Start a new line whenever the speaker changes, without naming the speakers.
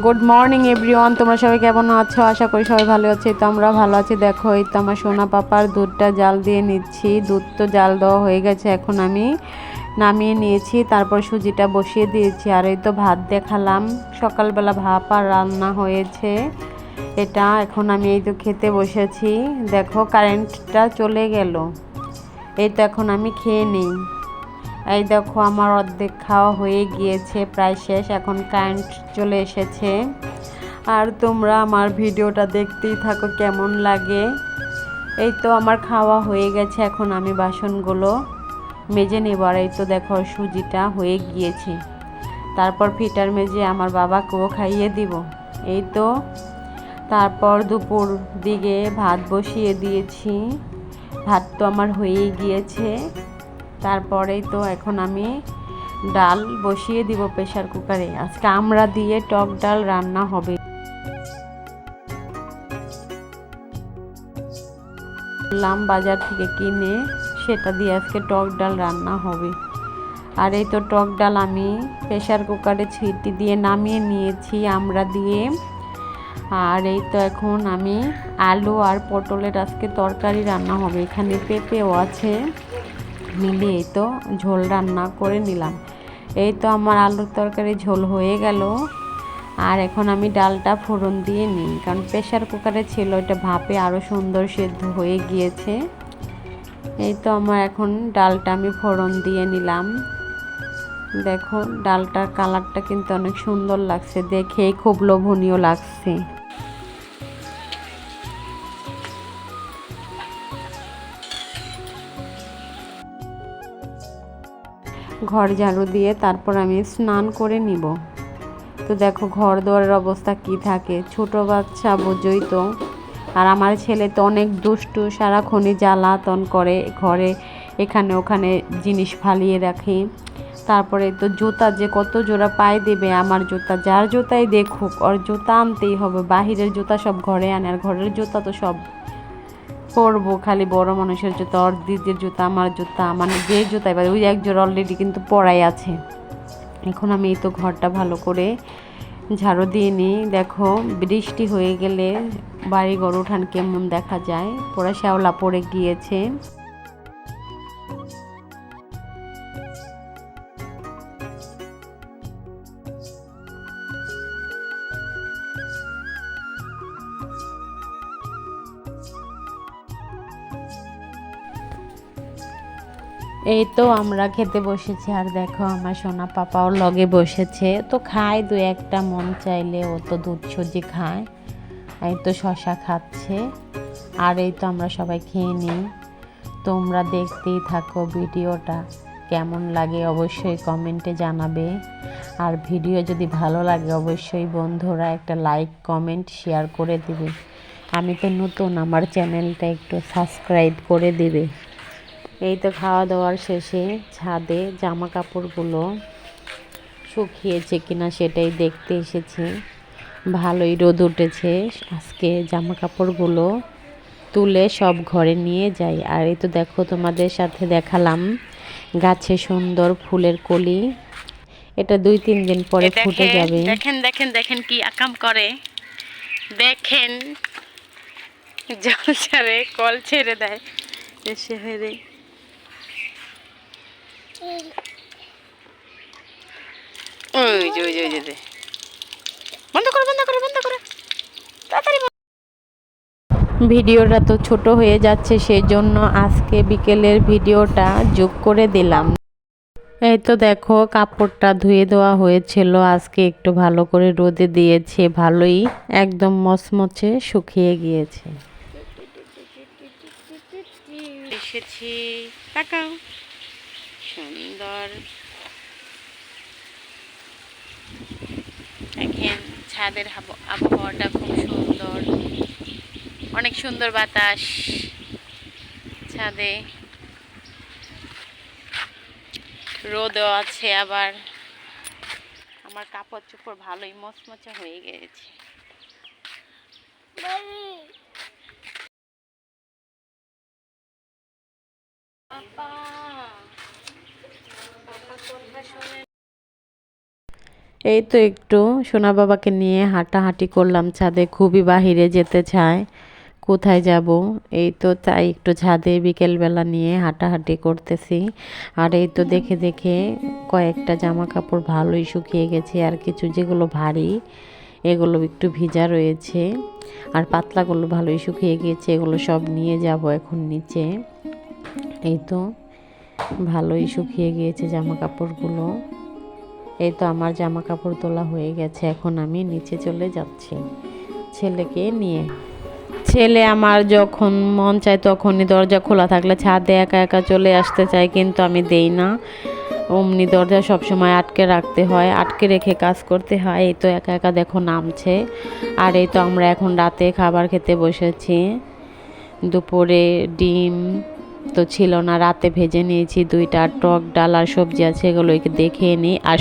Good morning everyone, তোমরা সবাই কেমন আছো? আশা করি সবাই ভালো আছে। তো আমরা ভালো আছি। দেখো এই তো আমার সোনা পাপার দুধটা জাল দিয়ে নিচ্ছি। দুধ তো জাল দেওয়া হয়ে গেছে, এখন আমি নামিয়ে নিয়েছি, তারপর সুজিটা বসিয়ে দিয়েছি। আর এই তো ভাত দেখালাম, সকালবেলা ভাত আর রান্না হয়েছে এটা। এখন আমি এই তো খেতে বসেছি। দেখো কারেন্টটা চলে গেল, এই তো এখন আমি খেয়ে নিই। এই দেখো আমার অর্ধেক খাওয়া হয়ে গিয়েছে, প্রায় শেষ। এখন কারেন্ট চলে এসেছে। আর তোমরা আমার ভিডিওটা দেখতেই থাকো কেমন লাগে। এই তো আমার খাওয়া হয়ে গেছে, এখন আমি বাসনগুলো মেজে নেব। আর এই তো দেখো সুজিটা হয়ে গিয়েছে, তারপর ফিটার মেজে আমার বাবাকেও খাইয়ে দিব। এই তো তারপর দুপুর দিকে ভাত বসিয়ে দিয়েছি। ভাত তো আমার হয়েই গিয়েছে। তারপরেই তো এখন আমি ডাল বসিয়ে দিব প্রেসার কুকারে। আজকে আমরা দিয়ে টক ডাল রান্না হবে, বললাম বাজার থেকে কিনে, সেটা দিয়ে আজকে টক ডাল রান্না হবে। আর এই তো টক ডাল আমি প্রেসার কুকারে সিটি দিয়ে নামিয়ে নিয়েছি আমরা দিয়ে। আর এই তো এখন আমি আলু আর পটলের আজকে তরকারি রান্না হবে, এখানে পেঁপেও আছে, মিলিয়ে তো ঝোল রান্না করে নিলাম। এই তো আমার আলুর তরকারি ঝোল হয়ে গেল। আর এখন আমি ডালটা ফোড়ন দিয়ে নিই, কারণ প্রেসার কুকারে ছিল, এটা ভাপে আরও সুন্দর সেদ্ধ হয়ে গিয়েছে। এই তো আমার এখন ডালটা আমি ফোড়ন দিয়ে নিলাম। দেখো ডালটার কালারটা কিন্তু অনেক সুন্দর লাগছে, দেখেই খুব লোভনীয় লাগছে। ঘর ঝাড়ু দিয়ে তারপর আমি স্নান করে নিব। তো দেখো ঘর দুয়ারের অবস্থা কি থাকে, ছোট বাচ্চা বোঝোই তো। আর আমার ছেলে তো অনেক দুষ্টু, সারাক্ষণই জ্বালাতন করে, ঘরে এখানে ওখানে জিনিস ফালিয়ে রাখে। তারপরে তো জুতা যে কত জোড়া পায়ে দেবে, আমার জুতা যার জুতাই দেখুক ওর জুতা আনতেই হবে। বাহিরের জুতা সব ঘরে আনে, আর ঘরের জুতা তো সব পরবো, খালি বড় মানুষের জুতা, ওর দিদির জুতা, আমার জুতা, মানে যে জুতা, এবার ওই এক জোড়া অলরেডি কিন্তু পরাই আছে। এখন আমি এই তো ঘরটা ভালো করে ঝাড়ু দিয়ে নিই। দেখো বৃষ্টি হয়ে গেলে বাড়িঘর উঠান কেমন দেখা যায়, পুরো শ্যাওলা পড়ে গিয়েছে। এই তো আমরা খেতে বসেছি, আর দেখো আমার সোনা পাপাও লগে বসেছে, তো খায় দু একটা মন চাইলে, ও তো দুধ সুজি খায়। এই তো শশা খাচ্ছে। আর এই তো আমরা সবাই খেয়ে নিই। তোমরা দেখতেই থাকো ভিডিওটা, কেমন লাগে অবশ্যই কমেন্টে জানাবে। আর ভিডিও যদি ভালো লাগে অবশ্যই বন্ধুরা একটা লাইক কমেন্ট শেয়ার করে দিবে। আমি তো নতুন, আমার চ্যানেলটা একটু সাবস্ক্রাইব করে দিবে। এই তো খাওয়া দাওয়ার শেষে ছাদে জামা কাপড়গুলো শুকিয়েছে কিনা সেটাই দেখতে এসেছি। ভালোই রোদ উঠেছে আজকে, জামা কাপড়গুলো তুলে সব ঘরে নিয়ে যাই। আর এই তো দেখো তোমাদের সাথে দেখালাম গাছে সুন্দর ফুলের কলি, এটা 2-3 দিন পরে ফুটে যাবে। দেখেন দেখেন দেখেন কি আকাম করে, দেখেন জল ছাড়ে, কল ছেড়ে দেয় এসে হেরে। ওই যে ওই যে ওই যে বন্ধ করো বন্ধ করো বন্ধ করো তাড়াতাড়ি। ভিডিওটা তো ছোট হয়ে যাচ্ছে, সেই জন্য আজকে বিকেলের ভিডিওটা যোগ করে দিলাম। এই তো দেখো কাপড়টা ধুয়ে দেওয়া হয়েছিল, আজকে একটু ভালো করে রোদে দিয়েছে, ভালোই একদম মচমচে শুকিয়ে গিয়েছে। এসেছি, তাকাও সুন্দর, দেখেন ছাদের আবহাওয়াটা খুব সুন্দর, অনেক সুন্দর বাতাস ছাদে, রোদও আছে, আবার আমার কাপড় চোপড় ভালোই মচমচে হয়ে গেছে। এই তো একটু সোনা বাবাকে নিয়ে হাঁটাহাঁটি করলাম ছাদে, খুবই বাহিরে যেতে চায়, কোথায় যাব। এই তো তাই একটু ছাদে বিকেলবেলা নিয়ে হাঁটাহাঁটি করতেছি। আর এই তো দেখে দেখে কয়েকটা জামা কাপড় ভালোই শুকিয়ে গেছে, আর কিছু যেগুলো ভারী এগুলো একটু ভিজা রয়েছে, আর পাতলাগুলো ভালোই শুকিয়ে গিয়েছে। এগুলো সব নিয়ে যাব এখন নিচে। এই তো ভালোই শুকিয়ে গিয়েছে জামা কাপড়গুলো। এই তো আমার জামা কাপড় তোলা হয়ে গেছে, এখন আমি নিচে চলে যাচ্ছি ছেলেকে নিয়ে। ছেলে আমার যখন মন চায় তখনই দরজা খোলা থাকলে ছাদে একা একা চলে আসতে চায়, কিন্তু আমি দেই না। অমনি দরজা সবসময় আটকে রাখতে হয়, আটকে রেখে কাজ করতে হয়। এই তো একা একা দেখো নামছে। আর এই তো আমরা এখন রাতে খাবার খেতে বসেছি। দুপুরে ডিম তো ছিল না, রাতে ভেজে নিয়েছি 2টা, টক ডাল আর সবজি আছে, এগুলো দেখে নিই। আর